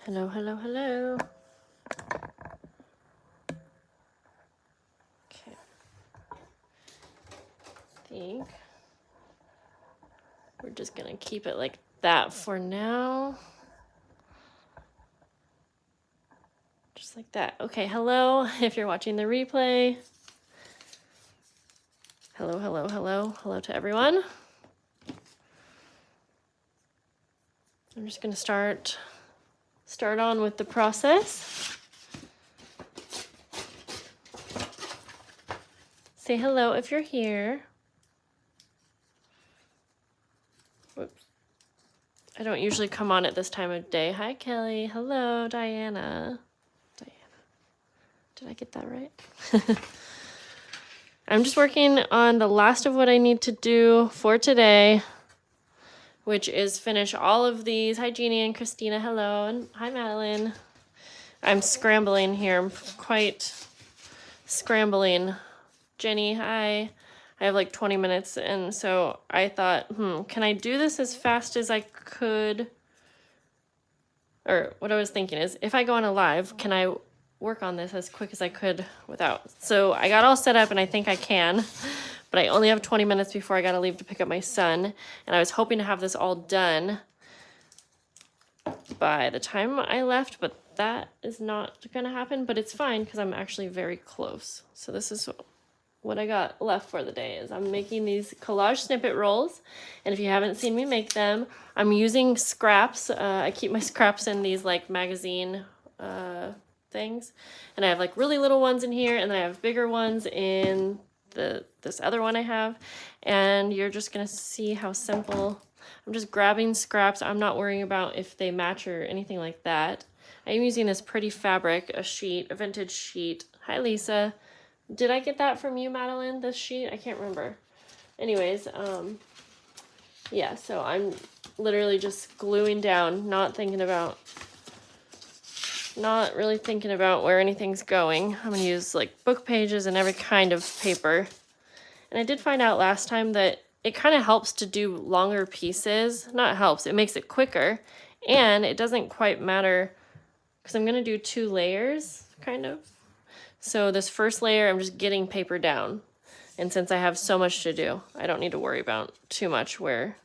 Hello, hello, hello. Okay. I think we're just gonna keep it like that for now. Just like that. Okay, hello, if you're watching the replay. Hello, hello, hello. Hello to everyone. I'm just gonna start on with the process. Say hello if you're here. Whoops. I don't usually come on at this time of day. Hi, Kelly. Hello, Diana. Did I get that right? I'm just working on the last of what I need to do for today, which is finish all of these. Hi, Jeannie and Christina. Hello. And hi, Madeline. I'm scrambling here. I'm quite scrambling. Jenny, hi. I have like 20 minutes, and so I thought, can I do this as fast as I could? Or what I was thinking is, if I go on a live, can I work on this as quick as I could without? So I got all set up, and I think I can, but I only have 20 minutes before I gotta leave to pick up my son, and I was hoping to have this all done by the time I left, but that is not gonna happen, but it's fine because I'm actually very close. So this is what I got left for the day is I'm making these collage snippet rolls. And if you haven't seen me make them, I'm using scraps. I keep my scraps in these like magazine things. And I have like really little ones in here, and then I have bigger ones in this other one I have. And you're just gonna see how simple. I'm just grabbing scraps. I'm not worrying about if they match or anything like that. I'm using this pretty fabric, a vintage sheet. Hi, Lisa. Did I get that from you, Madeline, this sheet? I can't remember. Anyways, yeah, so I'm literally just gluing down, not really thinking about where anything's going. I'm gonna use like book pages and every kind of paper. And I did find out last time that it kind of helps to do longer pieces. Not helps, it makes it quicker. And it doesn't quite matter, because I'm gonna do 2 layers, kind of. So this first layer, I'm just getting paper down. And since I have so much to do, I don't need to worry about too much where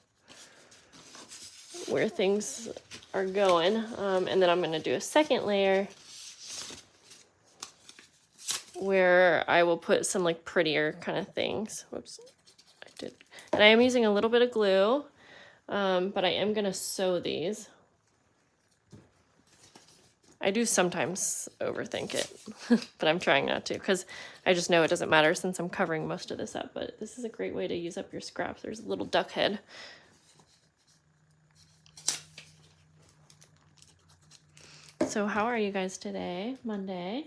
things are going. And then I'm gonna do a second layer where I will put some like prettier kind of things. Whoops, I did. And I am using a little bit of glue, but I am gonna sew these. I do sometimes overthink it, but I'm trying not to, because I just know it doesn't matter since I'm covering most of this up. But this is a great way to use up your scraps. There's a little duck head. So how are you guys today? Monday.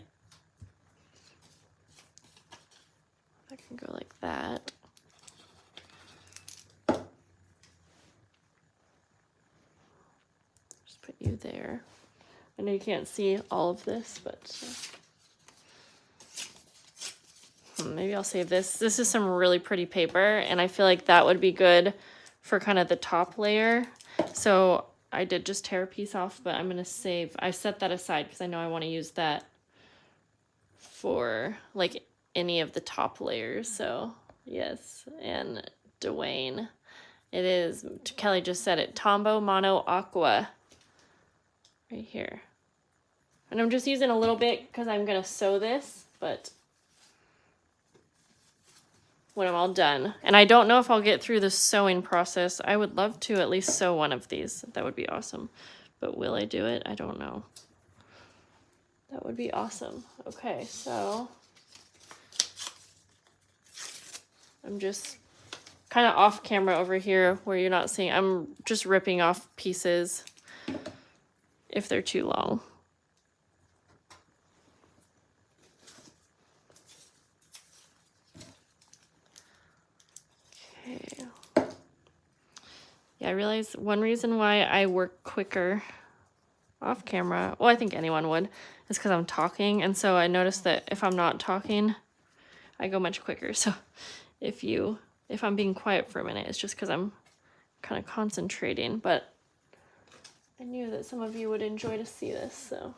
I can go like that. Just put you there. I know you can't see all of this, but maybe I'll save this. This is some really pretty paper, and I feel like that would be good for kind of the top layer. So I did just tear a piece off, but I'm gonna save. I set that aside because I know I want to use that for like any of the top layers. So yes, and Dwayne, it is. Kelly just said it. Tombow Mono Aqua. Right here. And I'm just using a little bit because I'm gonna sew this, but when I'm all done. And I don't know if I'll get through the sewing process. I would love to at least sew one of these. That would be awesome. But will I do it? I don't know. That would be awesome. Okay, so I'm just kind of off camera over here where you're not seeing. I'm just ripping off pieces if they're too long. Okay. Yeah, I realize one reason why I work quicker off camera, well, I think anyone would, is because I'm talking. And so I noticed that if I'm not talking, I go much quicker. So if I'm being quiet for a minute, it's just because I'm kind of concentrating. But I knew that some of you would enjoy to see this, so.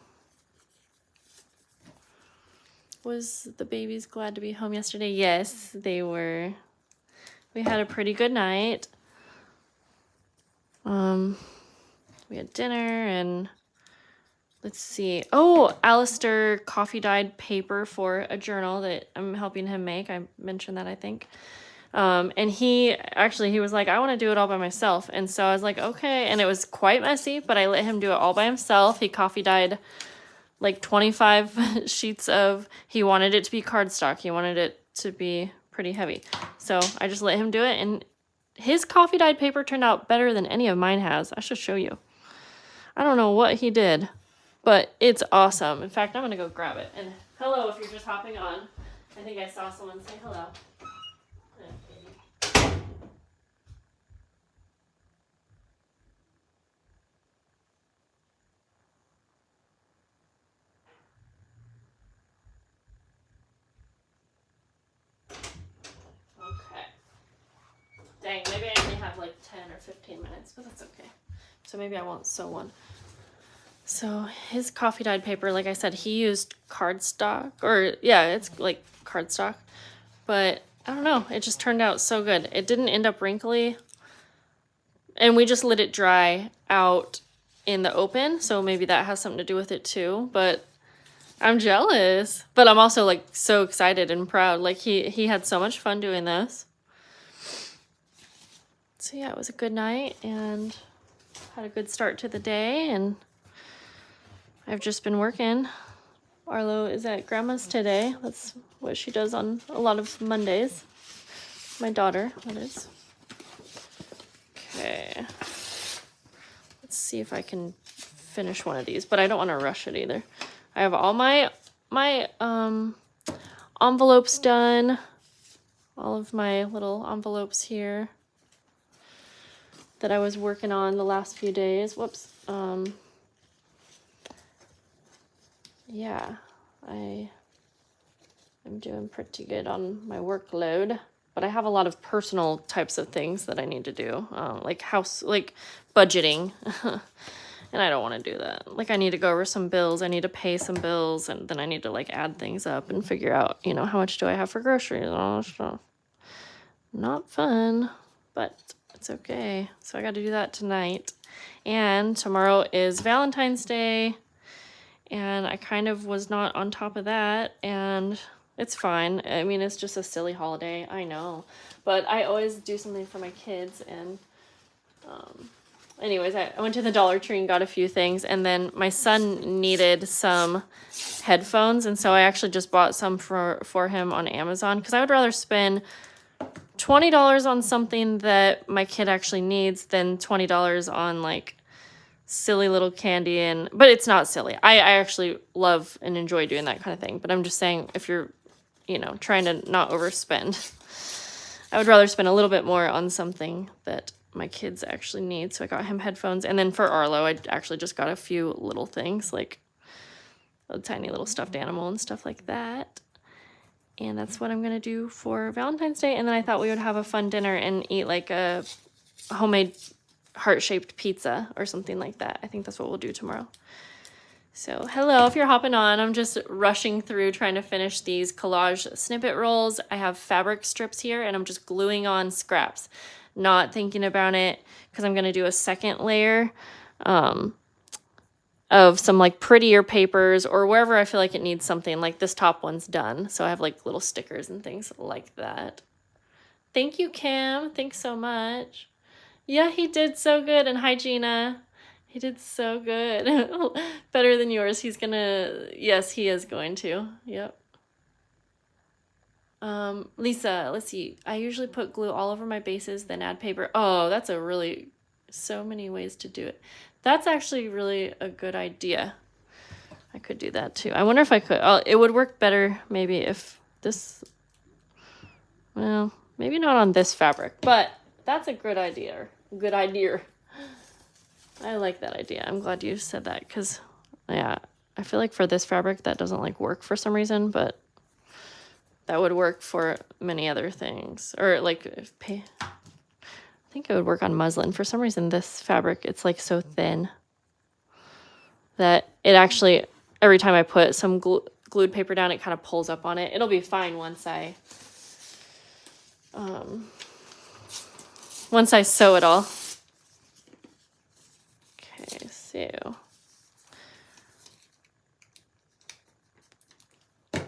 Was the babies glad to be home yesterday? Yes, they were. We had a pretty good night. We had dinner and let's see. Oh, Alistair coffee dyed paper for a journal that I'm helping him make. I mentioned that, I think. And he was like, I want to do it all by myself. And so I was like, okay. And it was quite messy, but I let him do it all by himself. He coffee dyed like 25 sheets of, he wanted it to be cardstock. He wanted it to be pretty heavy. So I just let him do it. And his coffee dyed paper turned out better than any of mine has. I should show you. I don't know what he did, but it's awesome. In fact, I'm going to go grab it. And hello, if you're just hopping on. I think I saw someone say hello. Okay. Dang, maybe I only have like 10 or 15 minutes, but that's okay. So maybe I won't sew one. So his coffee dyed paper, like I said, he used cardstock, or yeah, it's like cardstock, but I don't know, it just turned out so good. It didn't end up wrinkly, and we just let it dry out in the open, so maybe that has something to do with it too, but I'm jealous. But I'm also like so excited and proud. Like he had so much fun doing this. So yeah, it was a good night and had a good start to the day, and I've just been working. Arlo is at Grandma's today. That's what she does on a lot of Mondays. My daughter, that is. Okay. Let's see if I can finish one of these, but I don't want to rush it either. I have all my envelopes done. All of my little envelopes here that I was working on the last few days. Whoops. Yeah, I am doing pretty good on my workload, but I have a lot of personal types of things that I need to do, like budgeting, and I don't want to do that. Like I need to go over some bills, I need to pay some bills, and then I need to like add things up and figure out, you know, how much do I have for groceries and all that stuff. Not fun, but it's okay. So I got to do that tonight, and tomorrow is Valentine's Day. And I kind of was not on top of that, and it's fine. I mean, it's just a silly holiday, I know. But I always do something for my kids, and anyways, I went to the Dollar Tree and got a few things, and then my son needed some headphones, and so I actually just bought some for him on Amazon, because I would rather spend $20 on something that my kid actually needs than $20 on, like, silly little candy. But it's not silly. I actually love and enjoy doing that kind of thing. But I'm just saying, if you're, you know, trying to not overspend, I would rather spend a little bit more on something that my kids actually need. So I got him headphones. And then for Arlo, I actually just got a few little things, like a tiny little stuffed animal and stuff like that. And that's what I'm going to do for Valentine's Day. And then I thought we would have a fun dinner and eat like a homemade heart-shaped pizza or something like that. I think that's what we'll do tomorrow. So hello, if you're hopping on, I'm just rushing through trying to finish these collage snippet rolls. I have fabric strips here and I'm just gluing on scraps, not thinking about it, because I'm going to do a second layer of some like prettier papers, or wherever I feel like it needs something. Like this top one's done, so I have like little stickers and things like that. Thank you, Kim. Thanks so much. Yeah, he did so good. And hi, Gina. He did so good. Better than yours. He's gonna, yes, he is going to. Yep. Lisa, let's see. I usually put glue all over my bases, then add paper. Oh, that's a really, so many ways to do it. That's actually really a good idea. I could do that too. I wonder if I could. It would work better maybe if this, well, maybe not on this fabric, but that's a good idea. Good idea. I like that idea. I'm glad you said that, because yeah, I feel like for this fabric that doesn't like work for some reason, but that would work for many other things. Or like I think it would work on muslin. For some reason this fabric, it's like so thin. that it actually, every time I put some glued paper down, it kind of pulls up on it. It'll be fine once I sew it all. Okay, so let's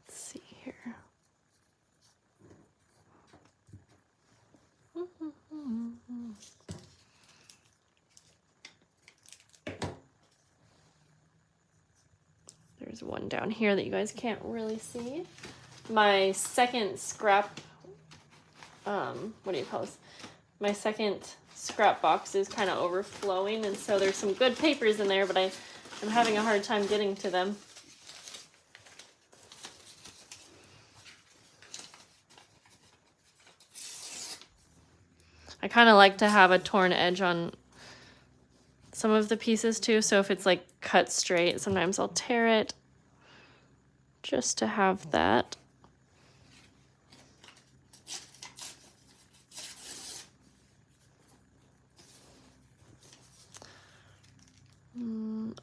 see here. There's one down here that you guys can't really see. My second scrap, what do you call this? My second scrap box is kind of overflowing, and so there's some good papers in there, but I'm having a hard time getting to them. I kind of like to have a torn edge on some of the pieces too, so if it's like cut straight, sometimes I'll tear it just to have that.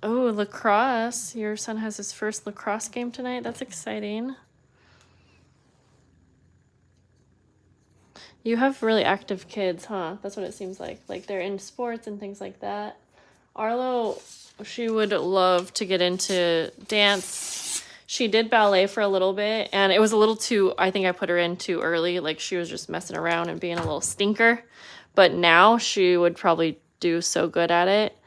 Oh, lacrosse. Your son has his first lacrosse game tonight. That's exciting. You have really active kids, huh? That's what it seems like. Like they're in sports and things like that. Arlo, she would love to get into dance. She did ballet for a little bit, and it was a little too, I think I put her in too early. Like she was just messing around and being a little stinker. But now she would probably do so good at it.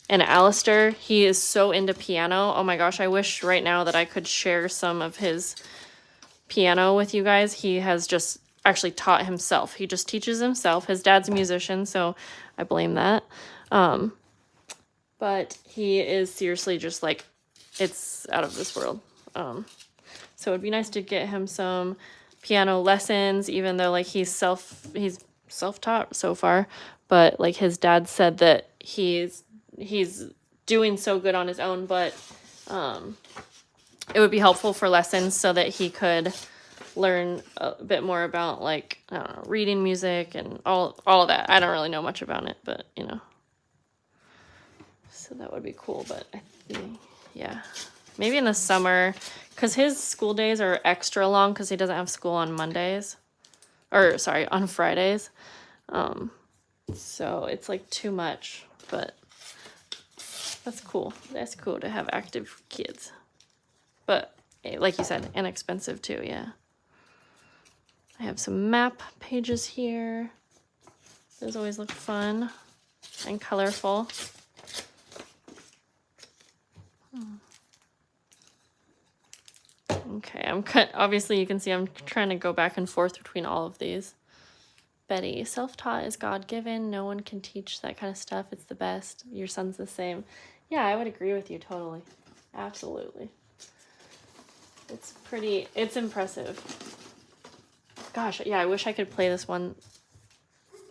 And Alistair, he is so into piano. Oh my gosh, I wish right now that I could share some of his piano with you guys. He has just actually taught himself. He just teaches himself. His dad's a musician, so I blame that. But he is seriously just like, it's out of this world. So it'd be nice to get him some piano lessons, even though like he's self-taught so far. But like his dad said that he's doing so good on his own, but it would be helpful for lessons so that he could learn a bit more about like, I don't know, reading music and all of that. I don't really know much about it, but you know. So that would be cool, but I think, yeah, maybe in the summer, because his school days are extra long because he doesn't have school on Mondays, or sorry, on Fridays. So it's like too much, but that's cool. That's cool to have active kids. But like you said, inexpensive too, yeah. I have some map pages here. Those always look fun and colorful. Okay, obviously you can see I'm trying to go back and forth between all of these. Betty, self-taught is God-given. No one can teach that kind of stuff. It's the best. Your son's the same. Yeah, I would agree with you totally. Absolutely. It's impressive. Gosh, yeah, I wish I could play this one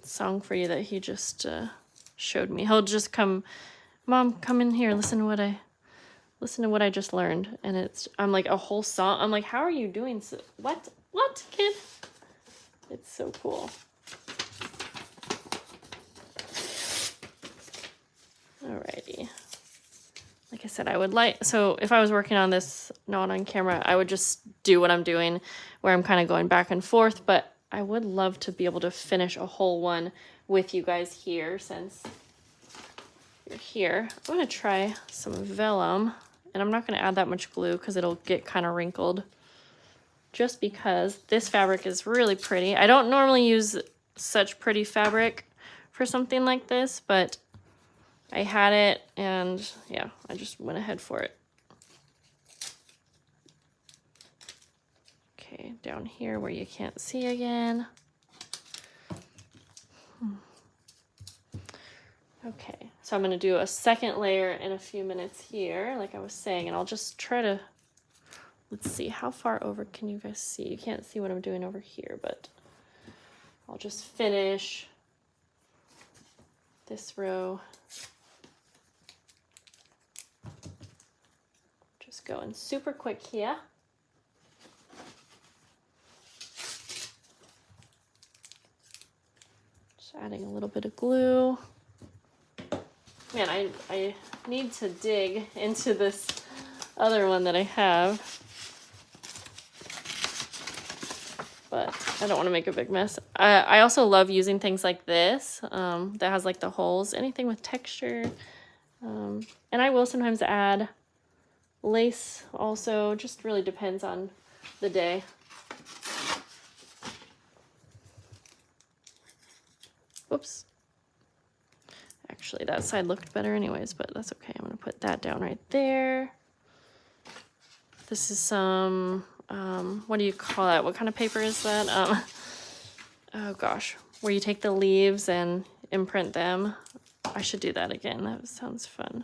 song for you that he just showed me. He'll just come, Mom, come in here, listen to what I just learned. And I'm like, a whole song. I'm like, how are you doing so, what, kid? It's so cool. Alrighty. Like I said, so if I was working on this not on camera, I would just do what I'm doing where I'm kind of going back and forth, but I would love to be able to finish a whole one with you guys here since you're here. I'm going to try some vellum, and I'm not going to add that much glue because it'll get kind of wrinkled just because this fabric is really pretty. I don't normally use such pretty fabric for something like this, but I had it, and yeah, I just went ahead for it. Okay, down here where you can't see again. Okay, so I'm going to do a second layer in a few minutes here, like I was saying, and I'll just try to, let's see, how far over can you guys see? You can't see what I'm doing over here, but I'll just finish this row. Just going super quick here. Just adding a little bit of glue. Man, I need to dig into this other one that I have. But I don't want to make a big mess. I also love using things like this that has like the holes, anything with texture. And I will sometimes add lace also, just really depends on the day. Whoops. Actually, that side looked better anyways, but that's okay. I'm going to put that down right there. This is some, what do you call that? What kind of paper is that? Oh gosh, where you take the leaves and imprint them. I should do that again. That sounds fun.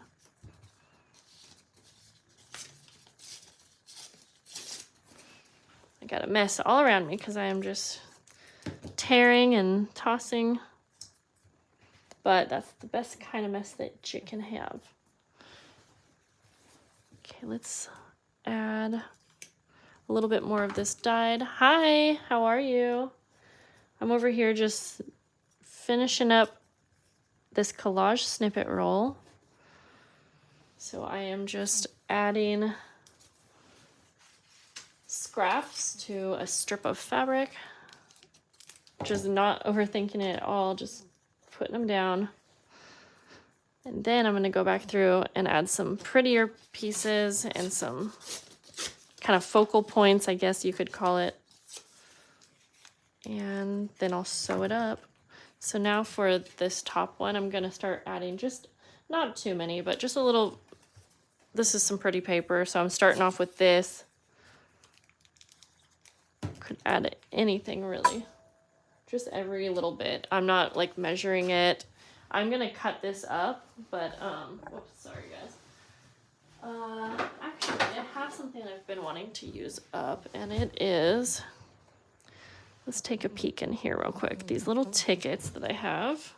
I got a mess all around me because I am just tearing and tossing. But that's the best kind of mess that you can have. Okay, let's add a little bit more of this dyed. Hi, how are you? I'm over here just finishing up this collage snippet roll. So I am just adding scraps to a strip of fabric. Just not overthinking it at all, just putting them down. And then I'm going to go back through and add some prettier pieces and some kind of focal points, I guess you could call it. And then I'll sew it up. So now for this top one, I'm going to start adding just not too many, but just a little. This is some pretty paper, so I'm starting off with this. Could add anything really, just every little bit. I'm not like measuring it. I'm gonna cut this up, but whoops, sorry guys. Actually, I have something I've been wanting to use up, and it is. Let's take a peek in here real quick. These little tickets that I have,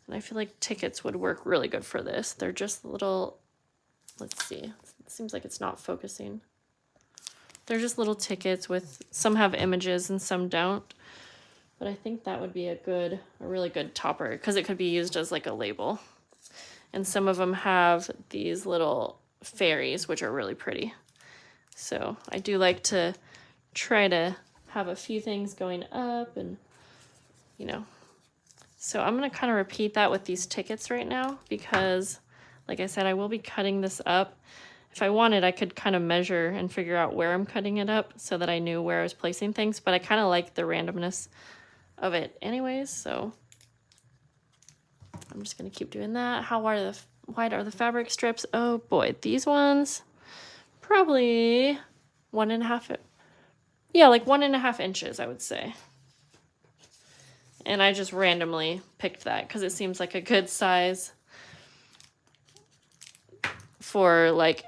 and I feel like tickets would work really good for this. They're just little. Let's see. It seems like it's not focusing. They're just little tickets with some have images and some don't. But I think that would be a really good topper because it could be used as like a label. And some of them have these little fairies, which are really pretty. So I do like to try to have a few things going up and, you know. So I'm going to kind of repeat that with these tickets right now because, like I said, I will be cutting this up. If I wanted, I could kind of measure and figure out where I'm cutting it up so that I knew where I was placing things, but I kind of like the randomness of it anyways, so I'm just going to keep doing that. How wide are the fabric strips? Oh boy, these ones, probably 1.5, yeah, like 1.5 inches, I would say. And I just randomly picked that because it seems like a good size for like,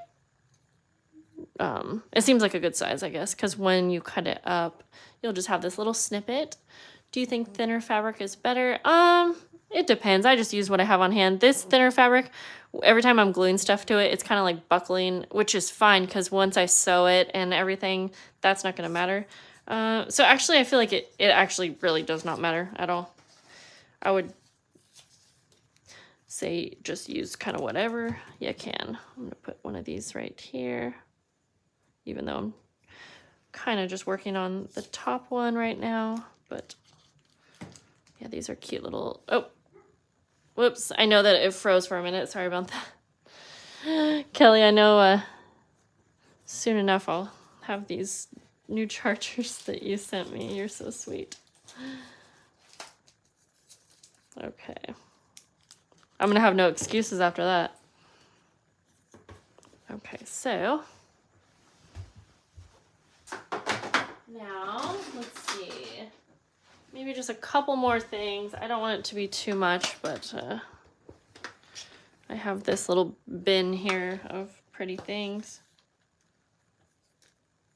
it seems like a good size, I guess, because when you cut it up, you'll just have this little snippet. Do you think thinner fabric is better? It depends. I just use what I have on hand. This thinner fabric, every time I'm gluing stuff to it, it's kind of like buckling, which is fine because once I sew it and everything, that's not going to matter. So actually, I feel like it actually really does not matter at all. I would say just use kind of whatever you can. I'm going to put one of these right here, even though I'm kind of just working on the top one right now, but yeah, these are cute little, oh, whoops. I know that it froze for a minute. Sorry about that. Kelly, I know soon enough I'll have these new chargers that you sent me. You're so sweet. Okay. I'm going to have no excuses after that. Okay, so now let's see. Maybe just a couple more things. I don't want it to be too much, but I have this little bin here of pretty things.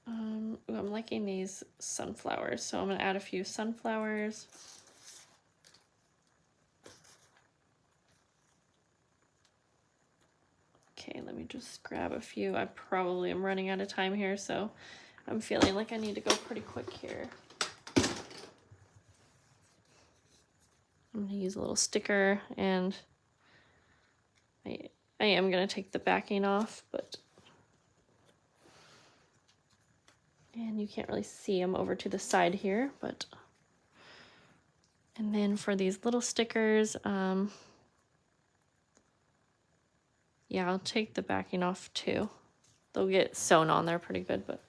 Ooh, I'm liking these sunflowers, so I'm going to add a few sunflowers. Okay, let me just grab a few. I probably am running out of time here, so I'm feeling like I need to go pretty quick here. I'm going to use a little sticker and I am going to take the backing off, but, and you can't really see them over to the side here, but, and then for these little stickers, yeah, I'll take the backing off too. They'll get sewn on there pretty good, but,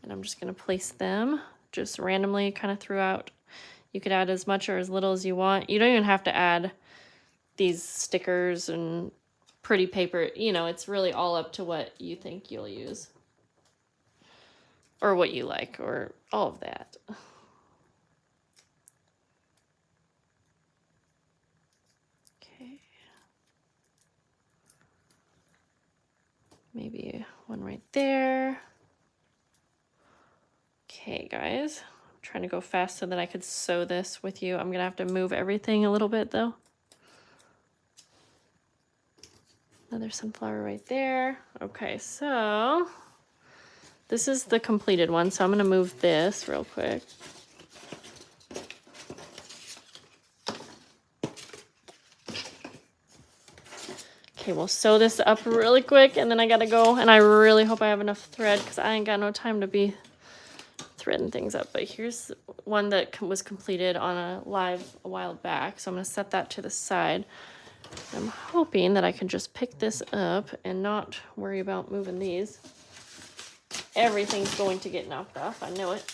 and I'm just going to place them just randomly kind of throughout. You could add as much or as little as you want. You don't even have to add these stickers and pretty paper. You know, it's really all up to what you think you'll use. Or what you like, or all of that. Okay. Maybe one right there. Okay, guys. I'm trying to go fast so that I could sew this with you. I'm going to have to move everything a little bit, though. Another sunflower right there. Okay, so this is the completed one, so I'm going to move this real quick. Okay, we'll sew this up really quick, and then I got to go, and I really hope I have enough thread because I ain't got no time to be threading things up. But here's one that was completed on a live a while back, so I'm going to set that to the side. I'm hoping that I can just pick this up and not worry about moving these. Everything's going to get knocked off, I know it.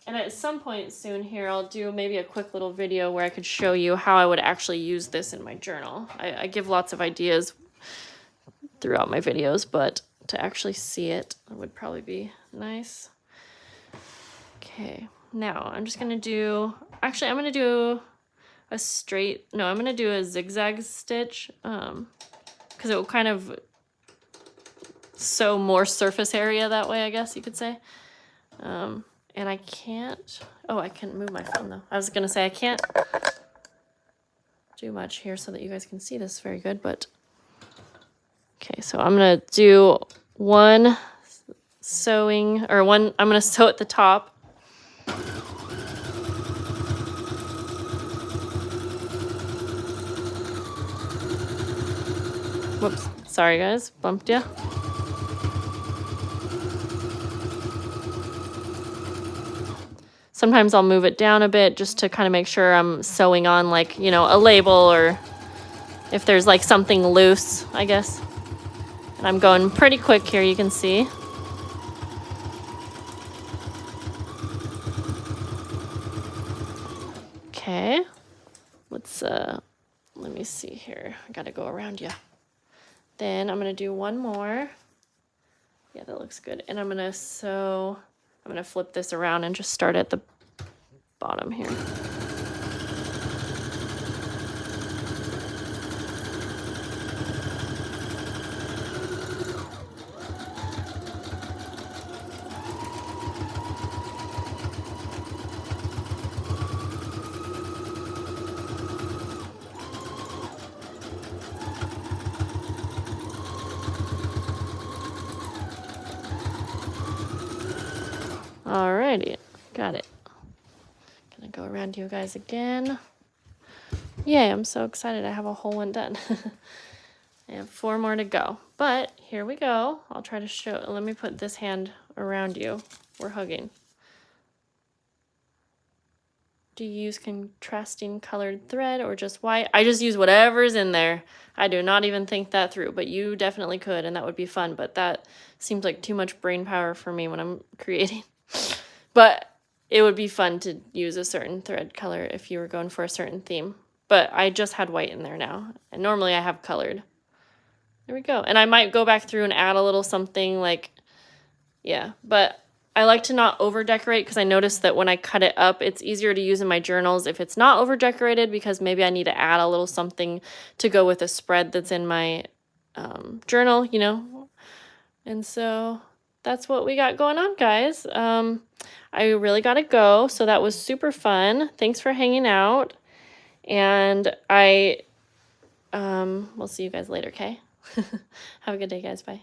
And at some point soon here, I'll do maybe a quick little video where I could show you how I would actually use this in my journal. I give lots of ideas throughout my videos, but to actually see it would probably be nice. Okay, now I'm just going to do, actually I'm going to do a straight, no, I'm going to do a zigzag stitch because it will kind of sew more surface area that way, I guess you could say. And I can't, oh, I can move my phone though. I was going to say I can't do much here so that you guys can see this very good, but okay, so I'm going to do one sewing, or one, I'm going to sew at the top. Whoops, sorry guys, bumped ya. Sometimes I'll move it down a bit just to kind of make sure I'm sewing on, like, you know, a label, or if there's like something loose, I guess. And I'm going pretty quick here, you can see. Okay, let's, let me see here. I gotta go around you. Then I'm gonna do one more. Yeah, that looks good. And I'm gonna sew, I'm gonna flip this around and just start at the bottom here. Alrighty, got it. Gonna go around you guys again. Yay, I'm so excited I have a whole one done. I have 4 more to go, but here we go. I'll try to show, let me put this hand around you. We're hugging. Do you use contrasting colored thread or just white? I just use whatever's in there. I do not even think that through, but you definitely could, and that would be fun, but that seems like too much brain power for me when I'm creating. But it would be fun to use a certain thread color if you were going for a certain theme. But I just had white in there now, and normally I have colored. There we go. And I might go back through and add a little something like, yeah, but I like to not over decorate because I noticed that when I cut it up, it's easier to use in my journals if it's not over decorated, because maybe I need to add a little something to go with a spread that's in my journal, you know. And so that's what we got going on, guys. I really got to go. So that was super fun. Thanks for hanging out. And we'll see you guys later, okay? Have a good day, guys. Bye.